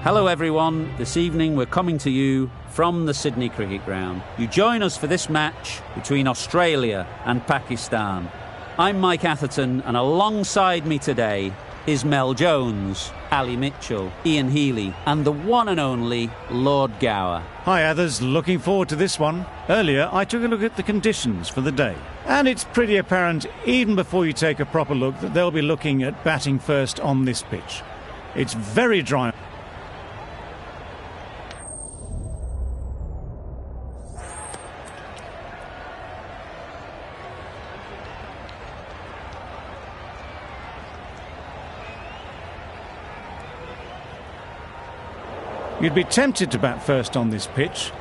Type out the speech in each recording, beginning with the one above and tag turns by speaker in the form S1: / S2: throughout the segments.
S1: Hello everyone, this evening we're coming to you from the Sydney Cricket Ground. You join us for this match between Australia and Pakistan. I'm Mike Atherton, and alongside me today is Mel Jones, Ali Mitchell, Ian Healy and the one and only Lord Gower.
S2: Hi others, looking forward to this one. Earlier I took a look at the conditions for the day, and it's pretty apparent even before you take a proper look that they'll be looking at batting first on this pitch. It's very dry. You'd be tempted to bat first on this pitch,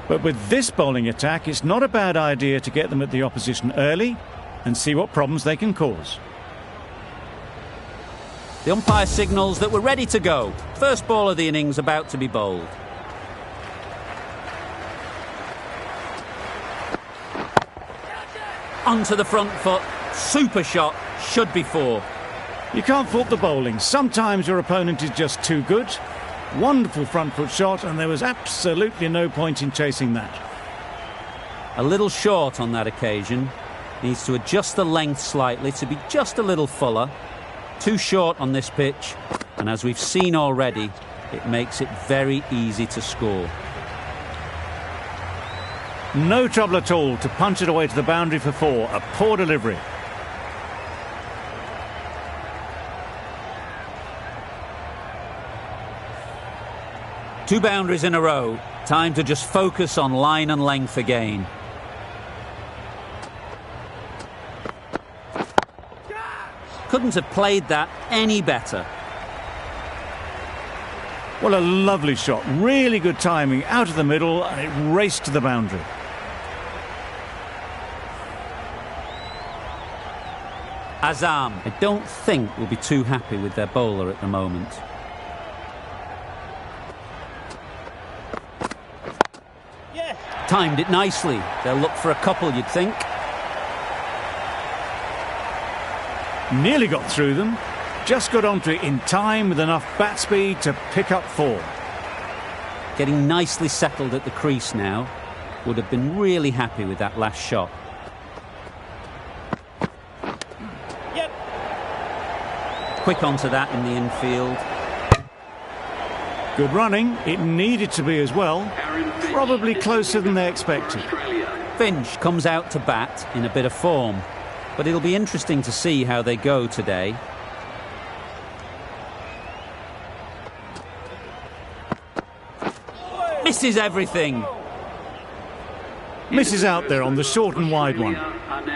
S2: but with this bowling attack, it's not a bad idea to get them at the opposition early and see what problems they can cause.
S1: The umpire signals that we're ready to go. First ball of the innings about to be bowled. Onto the front foot, super shot, should be four.
S2: You can't fault the bowling. Sometimes your opponent is just too good. Wonderful front foot shot, and there was absolutely no point in chasing that.
S1: A little short on that occasion. Needs to adjust the length slightly to be just a little fuller. Too short on this pitch, and as we've seen already, it makes it very easy to score.
S2: No trouble at all to punch it away to the boundary for four. A poor delivery.
S1: Two boundaries in a row. Time to just focus on line and length again. Couldn't have played that any better.
S2: Well, a lovely shot. Really good timing. Out of the middle, and it raced to the boundary.
S1: Azam, I don't think will be too happy with their bowler at the moment. Timed it nicely. They'll look for a couple, you'd think.
S2: Nearly got through them. Just got onto it in time with enough bat speed to pick up four.
S1: Getting nicely settled at the crease now. Would have been really happy with that last shot.
S3: Yep.
S1: Quick onto that in the infield.
S2: Good running. It needed to be as well. Probably closer than they expected.
S1: Finch comes out to bat in a bit of form, but it'll be interesting to see how they go today. Misses everything.
S2: Misses out there on the short and wide one.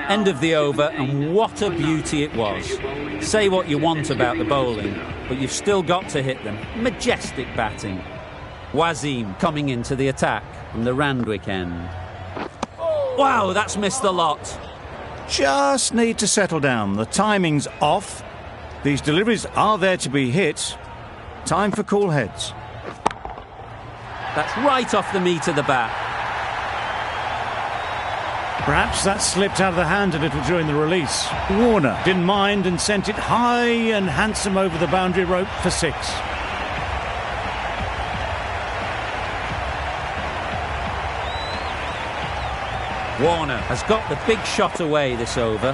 S1: End of the over, and what a beauty it was. Say what you want about the bowling, but you've still got to hit them. Majestic batting. Wasim coming into the attack from the Randwick end. Wow, that's missed a lot.
S2: Just need to settle down. The timing's off. These deliveries are there to be hit. Time for cool heads.
S1: That's right off the meat of the bat.
S2: Perhaps that slipped out of the hand a little during the release. Warner didn't mind and sent it high and handsome over the boundary rope for six.
S1: Warner has got the big shot away this over.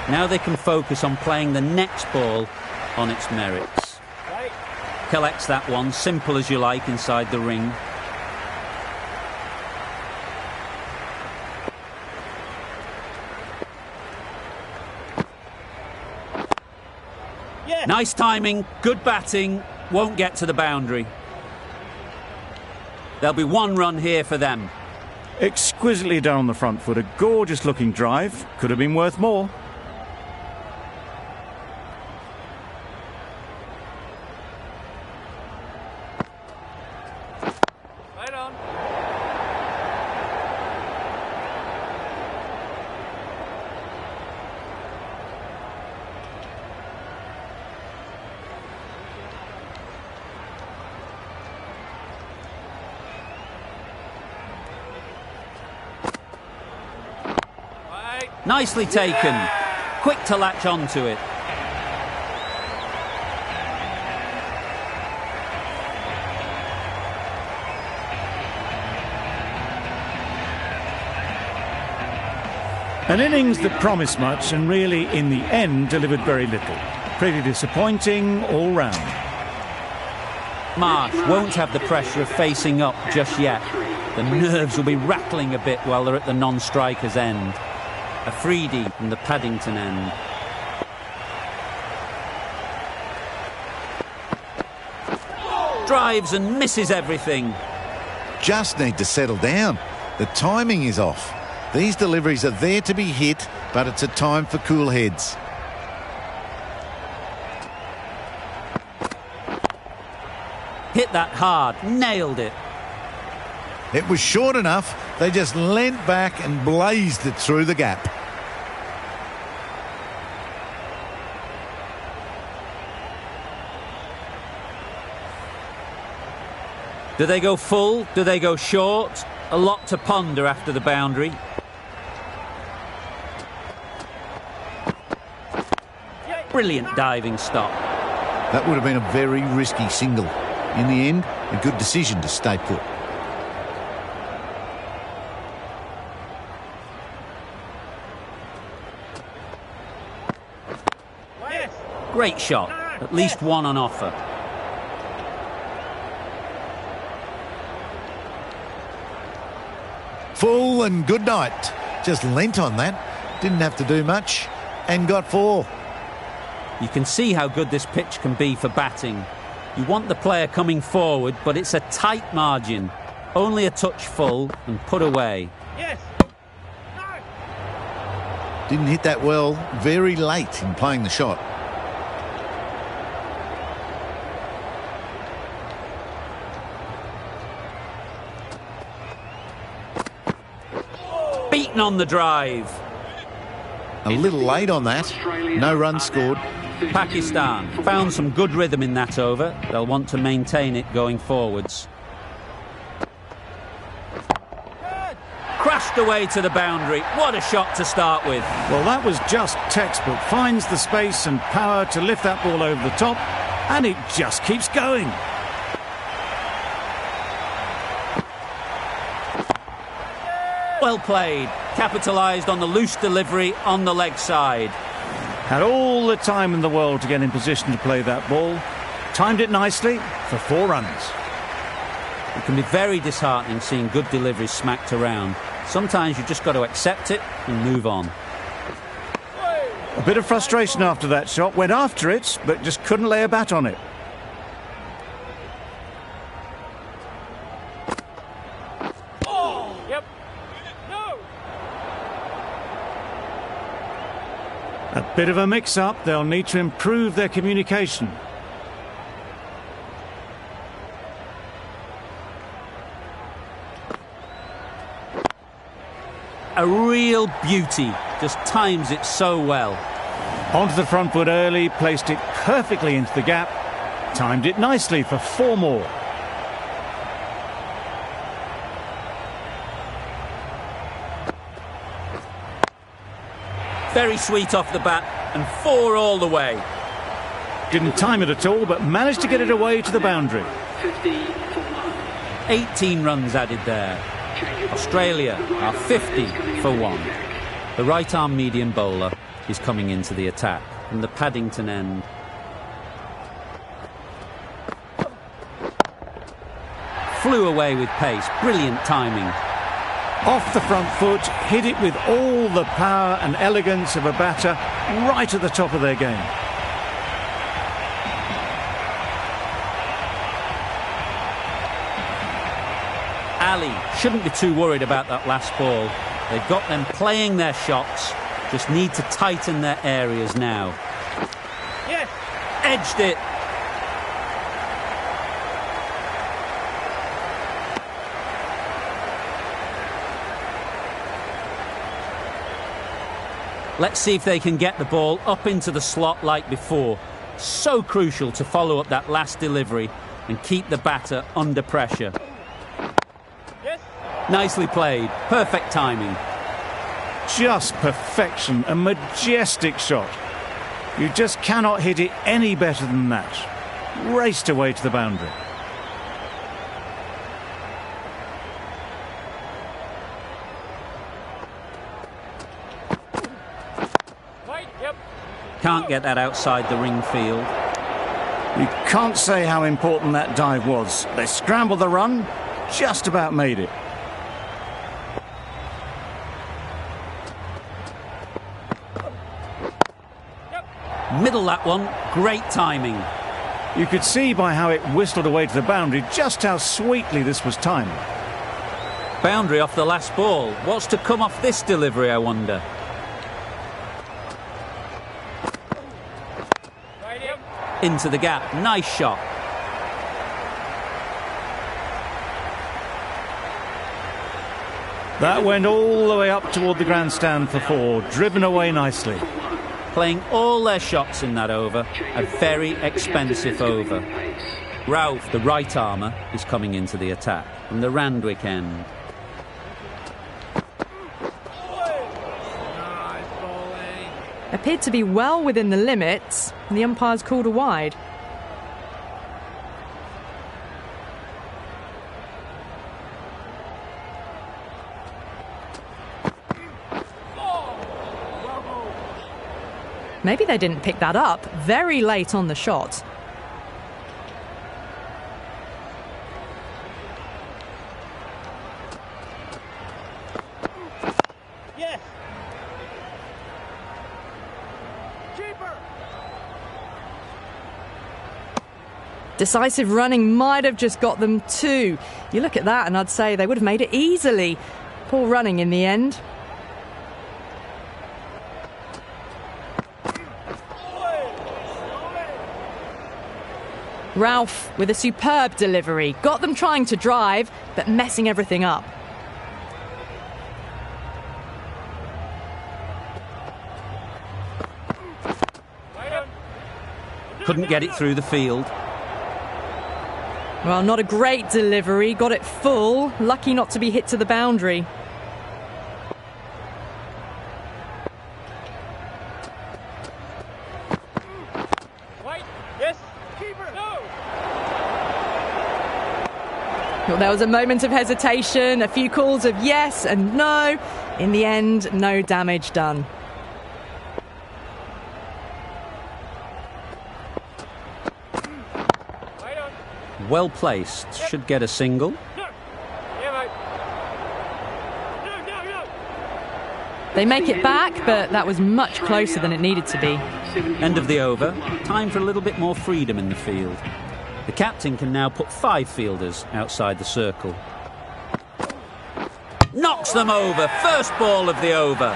S1: Now they can focus on playing the next ball on its merits. Collects that one, simple as you like, inside the ring. Nice timing, good batting, won't get to the boundary. There'll be one run here for them.
S2: Exquisitely done on the front foot, a gorgeous looking drive. Could have been worth more.
S3: Right on.
S1: Nicely taken. Quick to latch onto it.
S2: An innings that promised much and really, in the end, delivered very little. Pretty disappointing all round.
S1: Marsh won't have the pressure of facing up just yet. The nerves will be rattling a bit while they're at the non-striker's end. Afridi from the Paddington end. Drives and misses everything.
S4: Just need to settle down. The timing is off. These deliveries are there to be hit, but it's a time for cool heads.
S1: Hit that hard, nailed it.
S4: It was short enough, they just leant back and blazed it through the gap.
S1: Do they go full? Do they go short? A lot to ponder after the boundary. Brilliant diving stop.
S4: That would have been a very risky single. In the end, a good decision to stay put.
S1: Great shot. At least one on offer.
S4: Full and good night. Just leant on that. Didn't have to do much. And got 4.
S1: You can see how good this pitch can be for batting. You want the player coming forward, but it's a tight margin. Only a touch full and put away.
S3: Yes.
S4: Didn't hit that well. Very late in playing the shot.
S1: Beaten on the drive.
S4: A little late on that. No runs scored.
S1: Pakistan found some good rhythm in that over. They'll want to maintain it going forwards. Crashed away to the boundary. What a shot to start with.
S2: Well, that was just textbook. Finds the space and power to lift that ball over the top, and it just keeps going.
S1: Well played. Capitalised on the loose delivery on the leg side.
S2: Had all the time in the world to get in position to play that ball. Timed it nicely for 4 runs.
S1: It can be very disheartening seeing good deliveries smacked around. Sometimes you've just got to accept it and move on.
S2: A bit of frustration after that shot. Went after it, but just couldn't lay a bat on it.
S3: Yep. No.
S2: A bit of a mix-up. They'll need to improve their communication.
S1: A real beauty. Just times it so well.
S2: Onto the front foot early, placed it perfectly into the gap. Timed it nicely for 4 more.
S1: Very sweet off the bat and 4 all the way.
S2: Didn't time it at all, but managed to get it away to the boundary.
S1: 18 runs added there. Australia are 50 for 1. The right-arm medium bowler is coming into the attack from the Paddington end. Flew away with pace. Brilliant timing.
S2: Off the front foot, hit it with all the power and elegance of a batter right at the top of their game.
S1: Ali shouldn't be too worried about that last ball. They've got them playing their shots, just need to tighten their areas now.
S3: Yes.
S1: Edged it. Let's see if they can get the ball up into the slot like before. So crucial to follow up that last delivery and keep the batter under pressure.
S3: Yes.
S1: Nicely played. Perfect timing.
S2: Just perfection. A majestic shot. You just cannot hit it any better than that. Raced away to the boundary.
S1: can't get that outside the ring field.
S2: You can't say how important that dive was. They scrambled the run, just about made it.
S1: Middle that one, great timing.
S2: You could see by how it whistled away to the boundary just how sweetly this was timed.
S1: Boundary off the last ball. What's to come off this delivery, I wonder? Into the gap, nice shot.
S2: That went all the way up toward the grandstand for four, driven away nicely.
S1: Playing all their shots in that over, a very expensive over. Ralph, the right armour, is coming into the attack from the Randwick end.
S5: Appeared to be well within the limits, and the umpires called a wide. Maybe they didn't pick that up very late on the shot.
S3: Yes. Keeper.
S5: Decisive running might have just got them two. You look at that and I'd say they would have made it easily. Poor running in the end. Ralph with a superb delivery. Got them trying to drive, but messing everything up.
S1: Couldn't get it through the field.
S5: Well, not a great delivery. Got it full. Lucky not to be hit to the boundary. Well, there was a moment of hesitation, a few calls of yes and no. In the end, no damage done.
S1: Well placed, should get a single.
S5: They make it back, but that was much closer than it needed to be.
S1: End of the over. Time for a little bit more freedom in the field. The captain can now put 5 fielders outside the circle. Knocks them over. First ball of the over.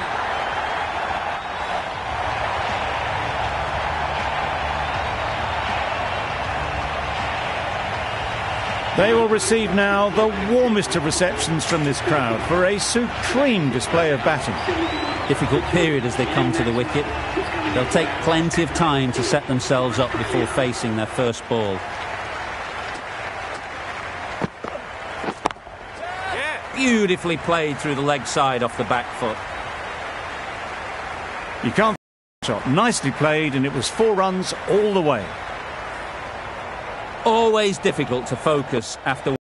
S2: They will receive now the warmest of receptions from this crowd for a supreme display of batting.
S1: Difficult period as they come to the wicket. They'll take plenty of time to set themselves up before facing their first ball. Beautifully played through the leg side off the back foot.
S2: You can't shot. Nicely played, and it was 4 runs all the way.
S1: Always difficult to focus after,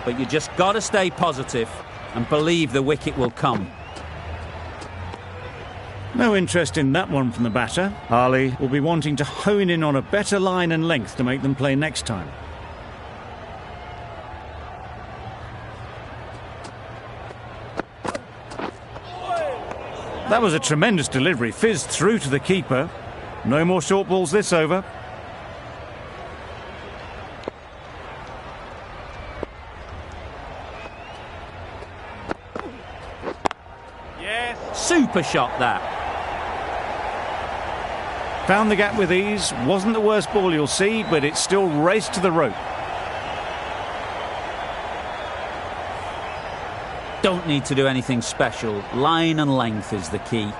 S1: but you just got to stay positive and believe the wicket will come.
S2: No interest in that one from the batter. Harley will be wanting to hone in on a better line and length to make them play next time. That was a tremendous delivery, fizzed through to the keeper. No more short balls this over.
S1: Yes. Super shot that.
S2: Found the gap with ease. Wasn't the worst ball you'll see, but it still raced to the rope.
S1: Don't need to do anything special. Line and length is the key.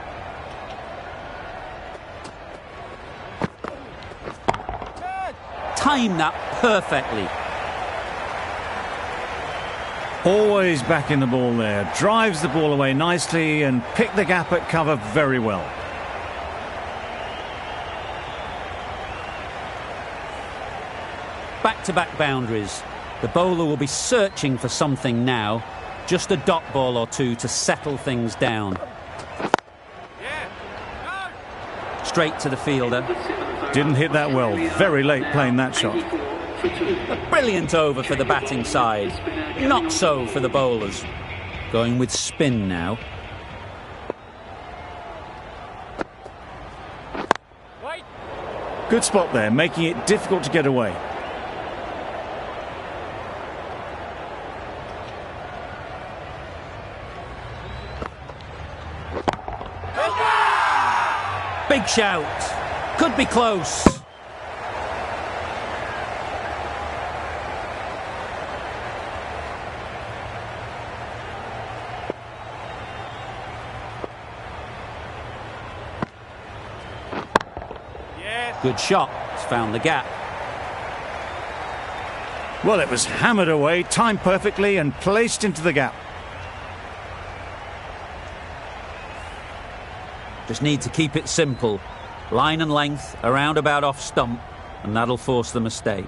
S1: Time that perfectly.
S2: Always back in the ball there. Drives the ball away nicely and picked the gap at cover very well.
S1: Back-to-back boundaries. The bowler will be searching for something now. Just a dot ball or two to settle things down. straight to the fielder.
S2: Didn't hit that well. Very late playing that shot.
S1: A brilliant over for the batting side. Not so for the bowlers. Going with spin now.
S2: Good spot there, making it difficult to get away.
S1: Big shout. Could be close. Good shot. It's found the gap.
S2: Well, it was hammered away, timed perfectly and placed into the gap.
S1: Just need to keep it simple. Line and length, around about off stump, and that'll force the mistake.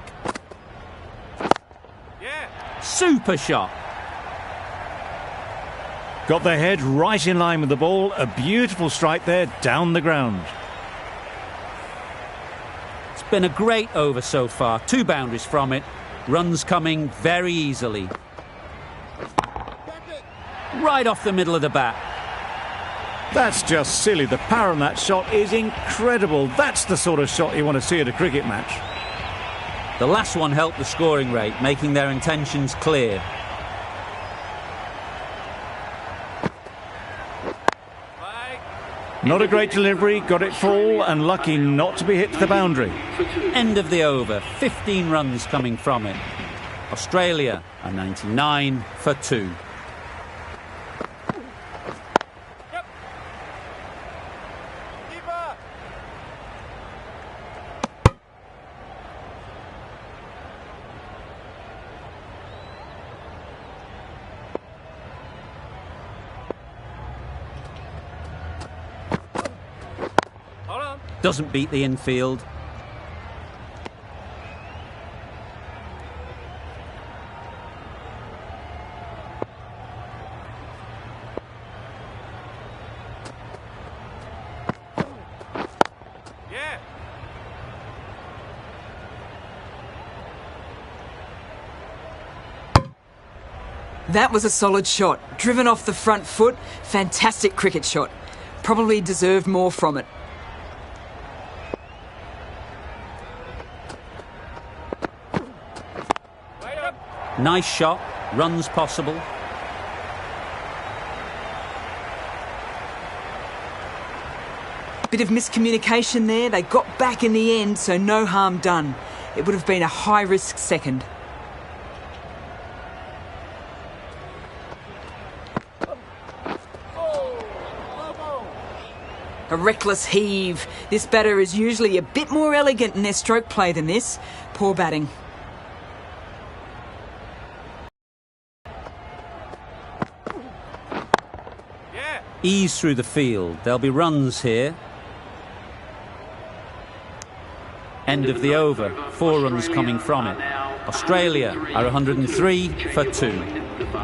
S3: Yeah.
S1: Super shot.
S2: Got their head right in line with the ball. A beautiful strike there, down the ground.
S1: It's been a great over so far. 2 boundaries from it. Runs coming very easily. Right off the middle of the bat.
S2: That's just silly. The power on that shot is incredible. That's the sort of shot you want to see at a cricket match.
S1: The last one helped the scoring rate, making their intentions clear.
S2: Not a great delivery, got it full and lucky not to be hit to the boundary.
S1: End of the over, 15 runs coming from it. Australia are 99 for 2. Doesn't beat the infield.
S3: Yeah.
S6: That was a solid shot. Driven off the front foot. Fantastic cricket shot. Probably deserved more from it.
S1: Nice shot, runs possible.
S6: Bit of miscommunication there. They got back in the end, so no harm done. It would have been a high-risk second. A reckless heave. This batter is usually a bit more elegant in their stroke play than this. Poor batting.
S1: Ease through the field. There'll be runs here. End of the over. 4 runs coming from it. Australia are 103 for 2.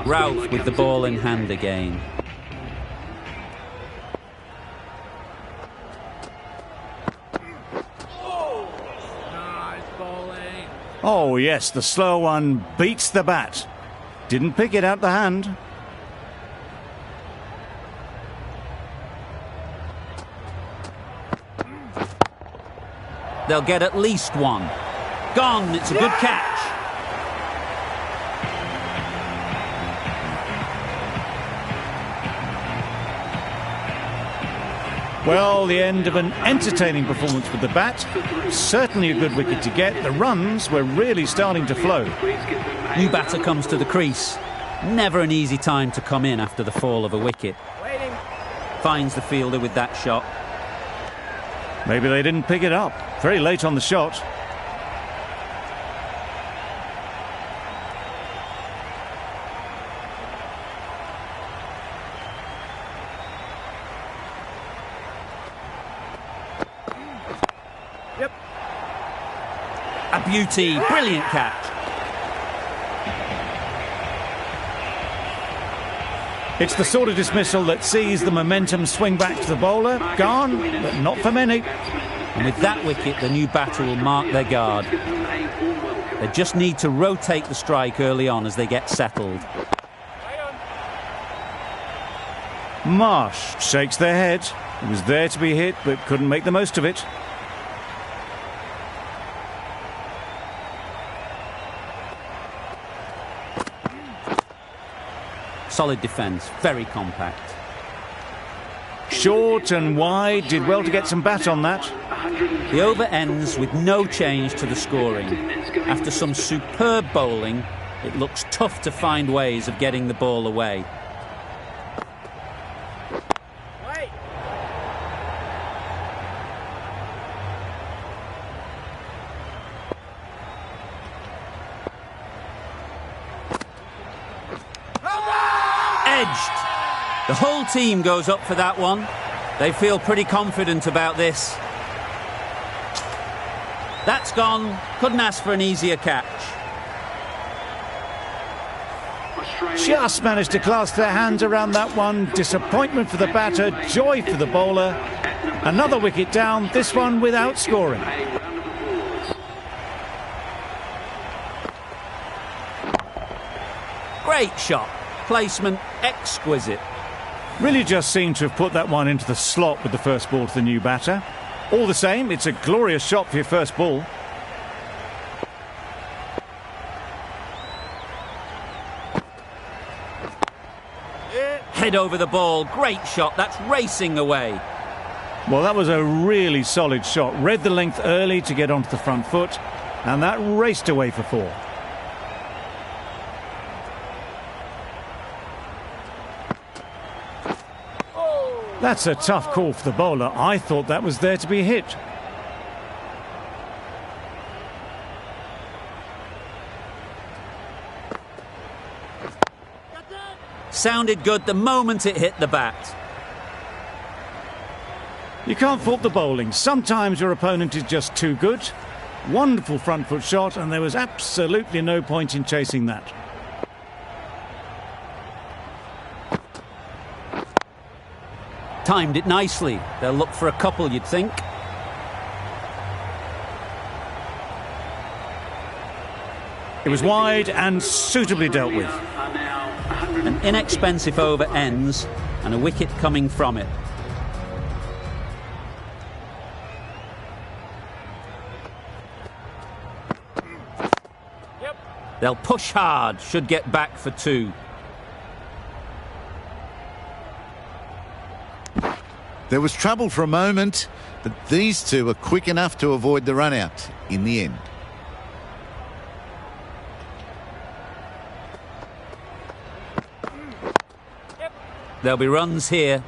S1: Ralph with the ball in hand again.
S2: Oh yes, the slow one beats the bat. Didn't pick it out the hand.
S1: They'll get at least 1. Gone, it's a good catch.
S2: Well, the end of an entertaining performance with the bat. Certainly a good wicket to get. The runs were really starting to flow.
S1: New batter comes to the crease. Never an easy time to come in after the fall of a wicket.
S3: Waiting.
S1: Finds the fielder with that shot.
S2: Maybe they didn't pick it up. Very late on the shot.
S3: Yep.
S1: A beauty, brilliant catch.
S2: It's the sort of dismissal that sees the momentum swing back to the bowler. Gone, but not for many.
S1: And with that wicket, the new batter will mark their guard. They just need to rotate the strike early on as they get settled.
S2: Marsh shakes their head. He was there to be hit, but couldn't make the most of it.
S1: Solid defence, very compact.
S2: Short and wide, did well to get some bat on that.
S1: The over ends with no change to the scoring. After some superb bowling, it looks tough to find ways of getting the ball away. Edged. The whole team goes up for that one. They feel pretty confident about this. That's gone. Couldn't ask for an easier catch.
S2: Just managed to clasp their hands around that one. Disappointment for the batter, joy for the bowler. Another wicket down, this one without scoring.
S1: Great shot. Placement exquisite.
S2: Really just seemed to have put that one into the slot with the first ball to the new batter. All the same, it's a glorious shot for your first ball.
S1: Head over the ball. Great shot. That's racing away.
S2: Well, that was a really solid shot. Read the length early to get onto the front foot, and that raced away for 4. That's a tough call for the bowler. I thought that was there to be hit.
S1: Sounded good the moment it hit the bat.
S2: You can't fault the bowling. Sometimes your opponent is just too good. Wonderful front foot shot, and there was absolutely no point in chasing that.
S1: Timed it nicely. They'll look for a couple, you'd think.
S2: It was wide and suitably dealt with.
S1: An inexpensive over ends and a wicket coming from it. They'll push hard, should get back for 2.
S4: There was trouble for a moment, but these two are quick enough to avoid the run-out in the end.
S1: There'll be runs here.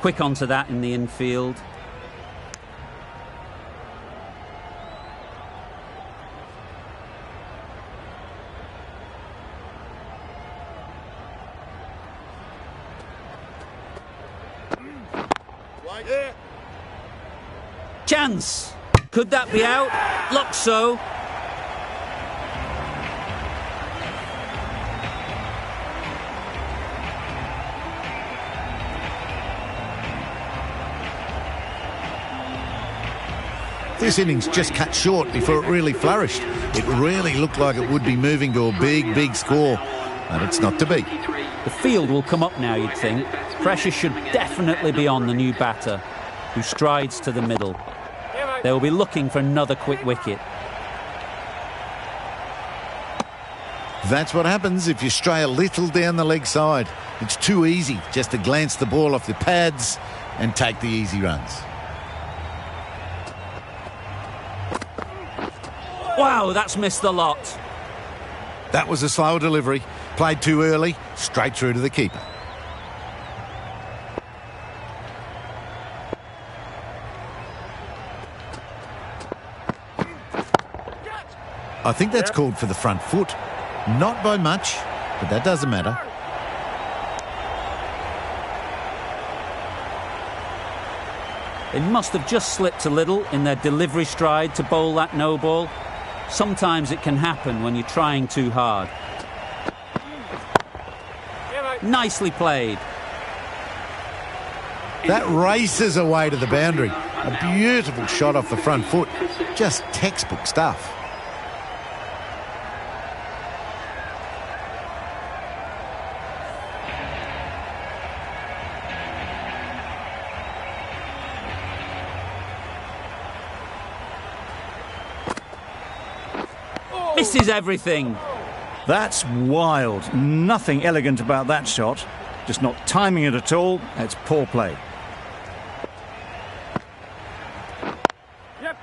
S1: Quick onto that in the infield. Chance. Could that be out? Looks so.
S4: This innings just cut short before it really flourished. It really looked like it would be moving to a big, big score, but it's not to be.
S1: The field will come up now, you'd think. Pressure should definitely be on the new batter, who strides to the middle. They will be looking for another quick wicket.
S4: That's what happens if you stray a little down the leg side. It's too easy just to glance the ball off the pads and take the easy runs.
S1: Wow, that's missed the lot.
S4: That was a slow delivery. Played too early, straight through to the keeper. I think that's called for the front foot. Not by much, but that doesn't matter.
S1: They must have just slipped a little in their delivery stride to bowl that no ball. Sometimes it can happen when you're trying too hard. Nicely played.
S4: That races away to the boundary. A beautiful shot off the front foot. Just textbook stuff.
S1: Misses everything.
S2: That's wild. Nothing elegant about that shot. Just not timing it at all. It's poor play.
S3: Yep.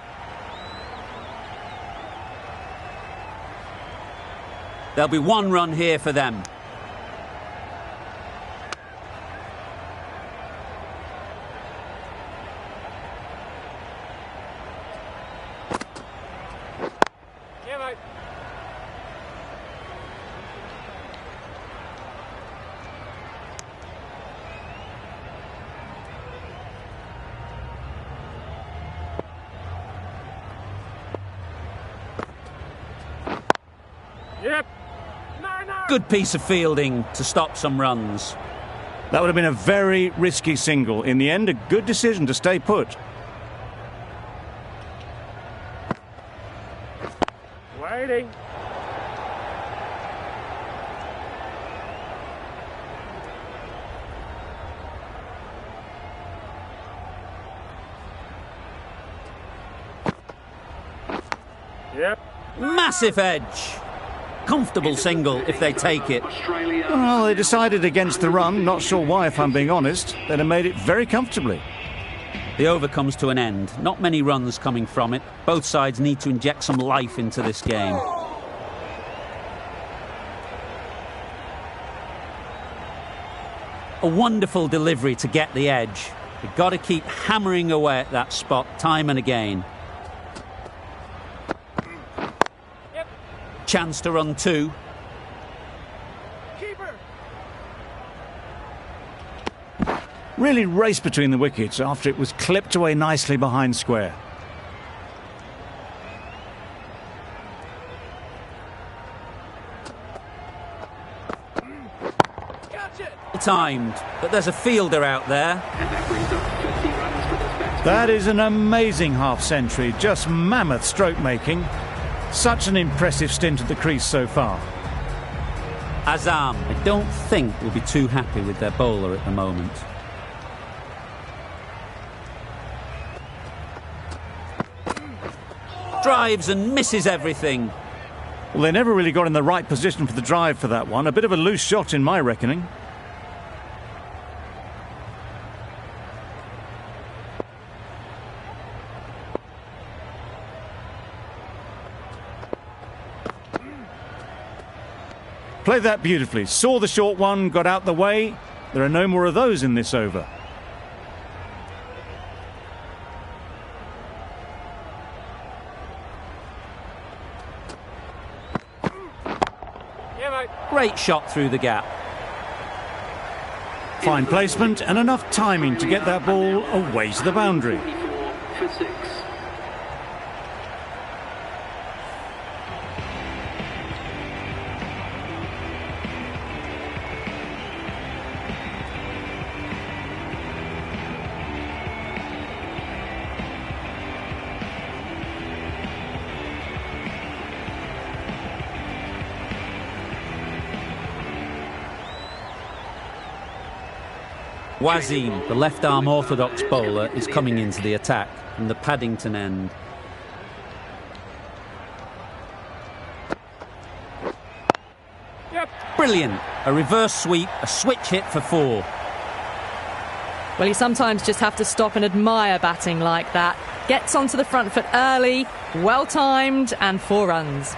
S1: There'll be one run here for them.
S3: Yeah, mate. Yep. No, no.
S1: Good piece of fielding to stop some runs.
S2: That would have been a very risky single. In the end, a good decision to stay put.
S3: Waiting. Yep.
S1: Massive edge. Comfortable single if they take it.
S2: Well, they decided against the run. Not sure why, if I'm being honest. They'd have made it very comfortably.
S1: The over comes to an end. Not many runs coming from it. Both sides need to inject some life into this game. A wonderful delivery to get the edge. You've got to keep hammering away at that spot time and again.
S3: Yep.
S1: Chance to run two.
S3: Keeper.
S2: Really raced between the wickets after it was clipped away nicely behind square.
S3: Catch it.
S1: Timed, but there's a fielder out there.
S2: That is an amazing half-century. Just mammoth stroke making. Such an impressive stint at the crease so far.
S1: Azam, I don't think will be too happy with their bowler at the moment. Drives and misses everything.
S2: Well, they never really got in the right position for the drive for that one. A bit of a loose shot in my reckoning. Played that beautifully. Saw the short one, got out the way. There are no more of those in this over.
S3: Yeah, mate.
S1: Great shot through the gap.
S2: Fine placement and enough timing to get that ball away to the boundary.
S7: For 6.
S1: Wasim, the left-arm orthodox bowler, is coming into the attack from the Paddington end.
S3: Yep.
S1: Brilliant. A reverse sweep, a switch hit for 4.
S5: Well, you sometimes just have to stop and admire batting like that. Gets onto the front foot early, well timed, and 4 runs.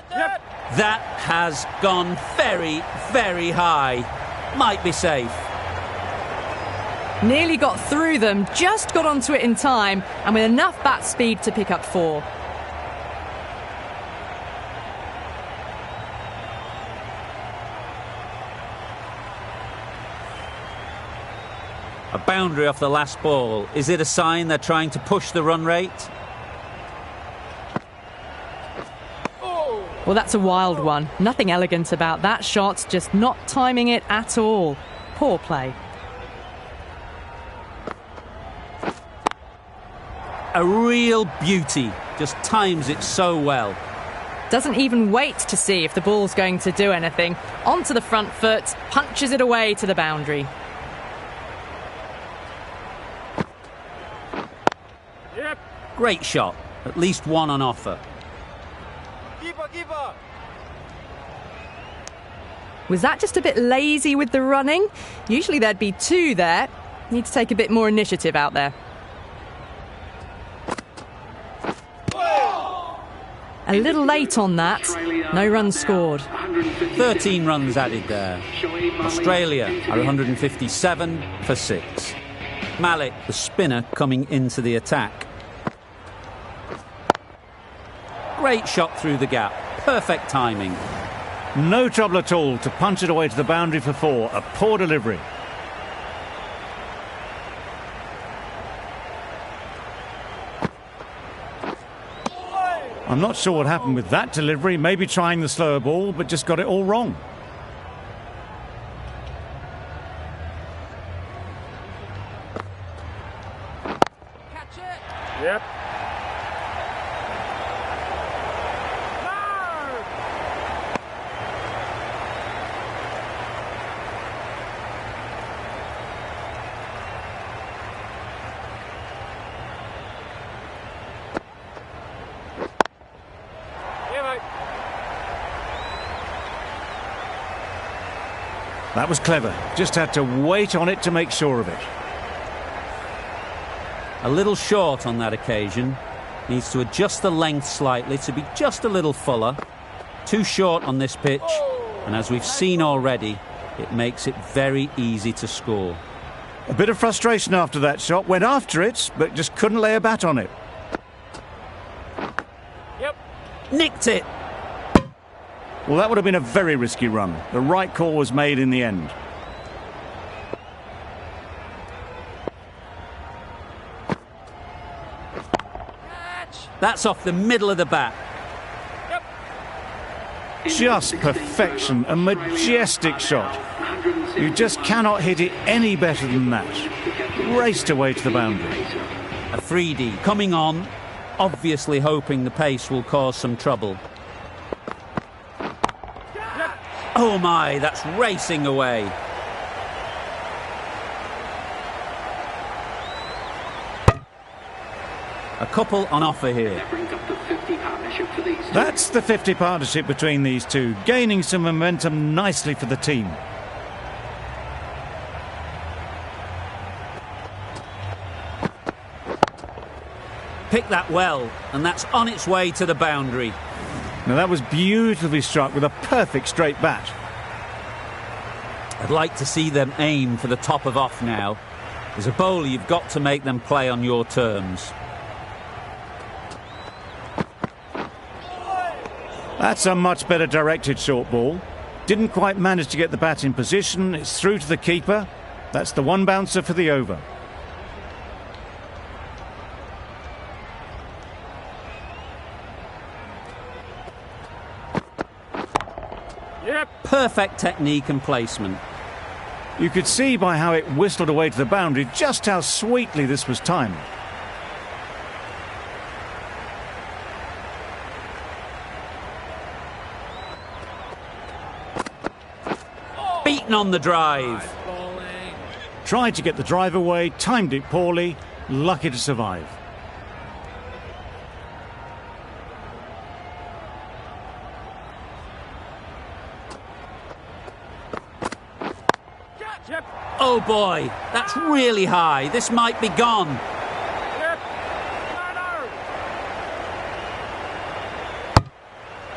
S3: Yep.
S1: That has gone very, very high. Might be safe.
S5: Nearly got through them, just got onto it in time, and with enough bat speed to pick up 4.
S1: A boundary off the last ball. Is it a sign they're trying to push the run rate?
S5: Well, that's a wild one. Nothing elegant about that shot, just not timing it at all. Poor play.
S1: A real beauty. Just times it so well.
S5: Doesn't even wait to see if the ball's going to do anything. Onto the front foot, punches it away to the boundary.
S3: Yep.
S1: Great shot. At least one on offer.
S3: Keeper.
S5: Was that just a bit lazy with the running? Usually there'd be two there. Need to take a bit more initiative out there. A little late on that. No runs scored.
S1: 13 runs added there. Australia are 157 for 6. Malik, the spinner, coming into the attack. Great shot through the gap. Perfect timing.
S2: No trouble at all to punch it away to the boundary for 4. A poor delivery. I'm not sure what happened with that delivery. Maybe trying the slower ball, but just got it all wrong.
S3: Catch it. Yep.
S2: That was clever. Just had to wait on it to make sure of it.
S1: A little short on that occasion. Needs to adjust the length slightly to be just a little fuller. Too short on this pitch. And as we've seen already, it makes it very easy to score.
S2: A bit of frustration after that shot. Went after it, but just couldn't lay a bat on it.
S3: Yep.
S1: Nicked it.
S2: Well, that would have been a very risky run. The right call was made in the end.
S3: Catch.
S1: That's off the middle of the bat.
S3: Yep.
S2: Just perfection. A majestic shot. You just cannot hit it any better than that. Raced away to the boundary.
S1: A 3D coming on, obviously hoping the pace will cause some trouble. Oh my, that's racing away. A couple on offer here.
S2: That's the 50 partnership between these two, gaining some momentum nicely for the team.
S1: Pick that well, and that's on its way to the boundary.
S2: Now that was beautifully struck with a perfect straight bat.
S1: I'd like to see them aim for the top of off now. As a bowler, you've got to make them play on your terms.
S2: That's a much better directed short ball. Didn't quite manage to get the bat in position. It's through to the keeper. That's the one bouncer for the over.
S3: Yep.
S1: Perfect technique and placement.
S2: You could see by how it whistled away to the boundary just how sweetly this was timed.
S1: Beaten on the drive.
S3: Bowling.
S2: Tried to get the drive away, timed it poorly, lucky to survive.
S3: Catch. Yep.
S1: Oh boy, that's really high. This might be gone.
S3: Yep.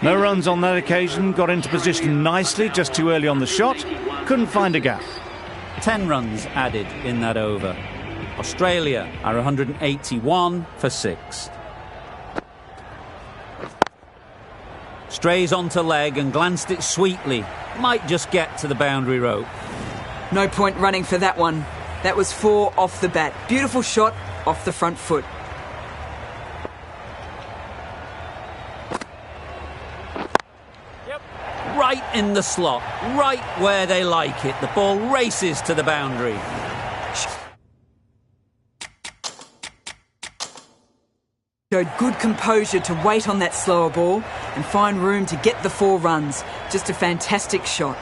S2: No runs on that occasion, got into position nicely, just too early on the shot, couldn't find a gap.
S1: 10 runs added in that over. Australia are 181 for 6. Strays onto leg and glanced it sweetly. Might just get to the boundary rope.
S6: No point running for that one. That was 4 off the bat. Beautiful shot off the front foot.
S1: in the slot, right where they like it. The ball races to the boundary.
S6: Showed good composure to wait on that slower ball and find room to get the 4 runs. Just a fantastic shot.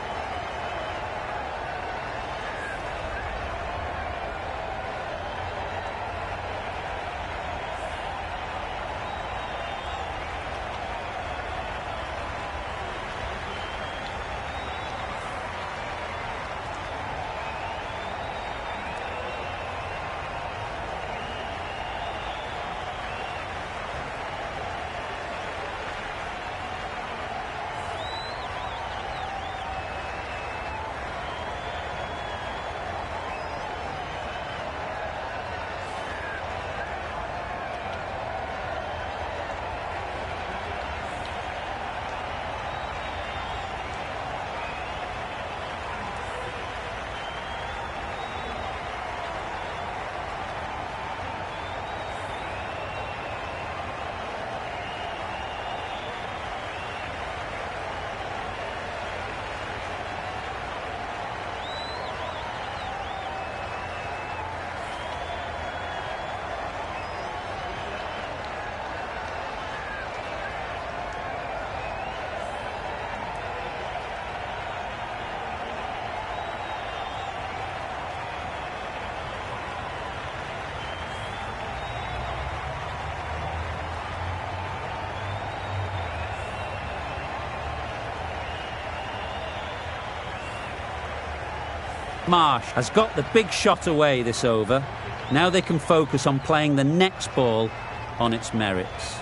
S1: Marsh has got the big shot away this over. Now they can focus on playing the next ball on its merits.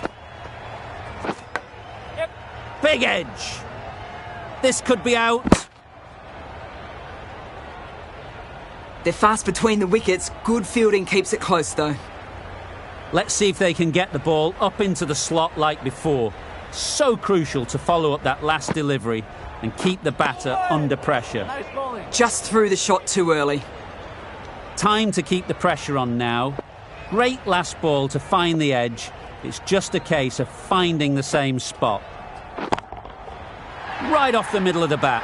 S3: Yep.
S1: Big edge. This could be out.
S6: They're fast between the wickets. Good fielding keeps it close, though.
S1: Let's see if they can get the ball up into the slot like before. So crucial to follow up that last delivery and keep the batter under pressure.
S3: Nice bowling.
S6: Just threw the shot too early.
S1: Time to keep the pressure on now. Great last ball to find the edge. It's just a case of finding the same spot. Right off the middle of the bat.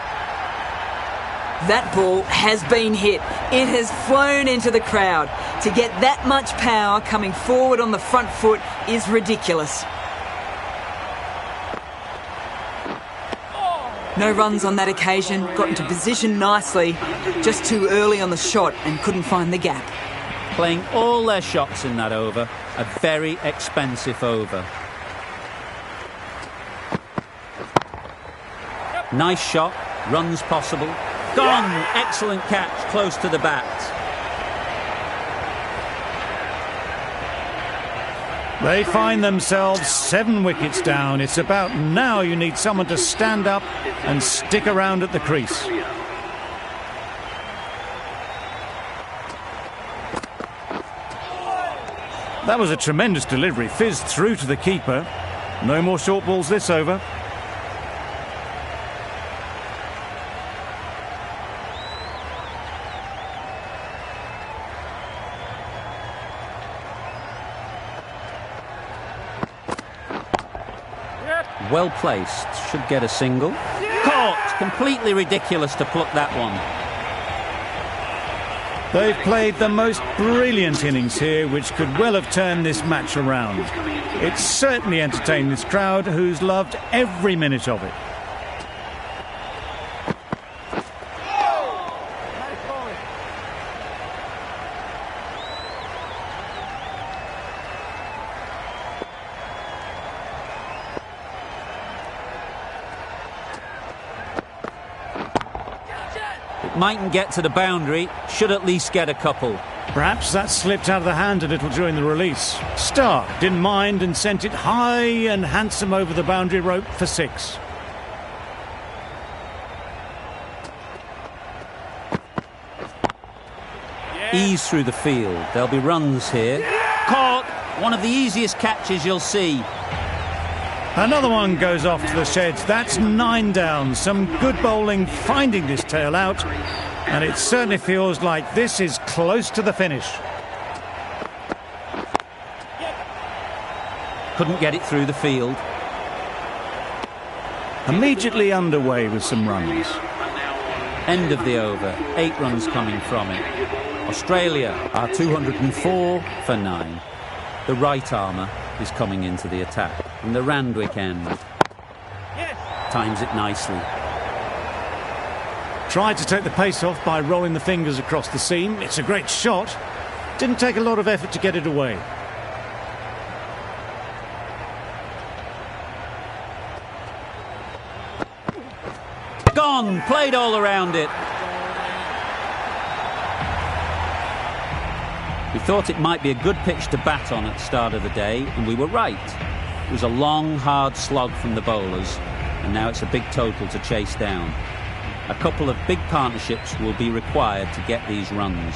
S6: That ball has been hit. It has flown into the crowd. To get that much power coming forward on the front foot is ridiculous. No runs on that occasion. Got into position nicely. Just too early on the shot and couldn't find the gap.
S1: Playing all their shots in that over. A very expensive over. Nice shot. Runs possible. Gone! Excellent catch, close to the bat.
S2: They find themselves 7 wickets down. It's about now you need someone to stand up and stick around at the crease. That was a tremendous delivery. Fizzed through to the keeper. No more short balls this over.
S1: Well placed, should get a single. Caught! Completely ridiculous to pluck that one.
S2: They've played the most brilliant innings here, which could well have turned this match around. It's certainly entertained this crowd, who's loved every minute of it.
S3: Nice bowling.
S1: Mightn't get to the boundary, should at least get a couple.
S2: Perhaps that slipped out of the hand a little during the release. Stark didn't mind and sent it high and handsome over the boundary rope for 6.
S1: Ease through the field, there'll be runs here. Caught! One of the easiest catches you'll see.
S2: Another one goes off to the sheds. That's 9 down. Some good bowling finding this tail out. And it certainly feels like this is close to the finish.
S1: Couldn't get it through the field.
S2: immediately underway with some runs.
S1: End of the over, 8 runs coming from it. Australia are 204 for 9. The right armour is coming into the attack from the Randwick end. Times it nicely.
S2: Tried to take the pace off by rolling the fingers across the seam. It's a great shot. Didn't take a lot of effort to get it away.
S1: Gone! Played all around it. We thought it might be a good pitch to bat on at the start of the day, and we were right. It was a long, hard slog from the bowlers, and now it's a big total to chase down. A couple of big partnerships will be required to get these runs.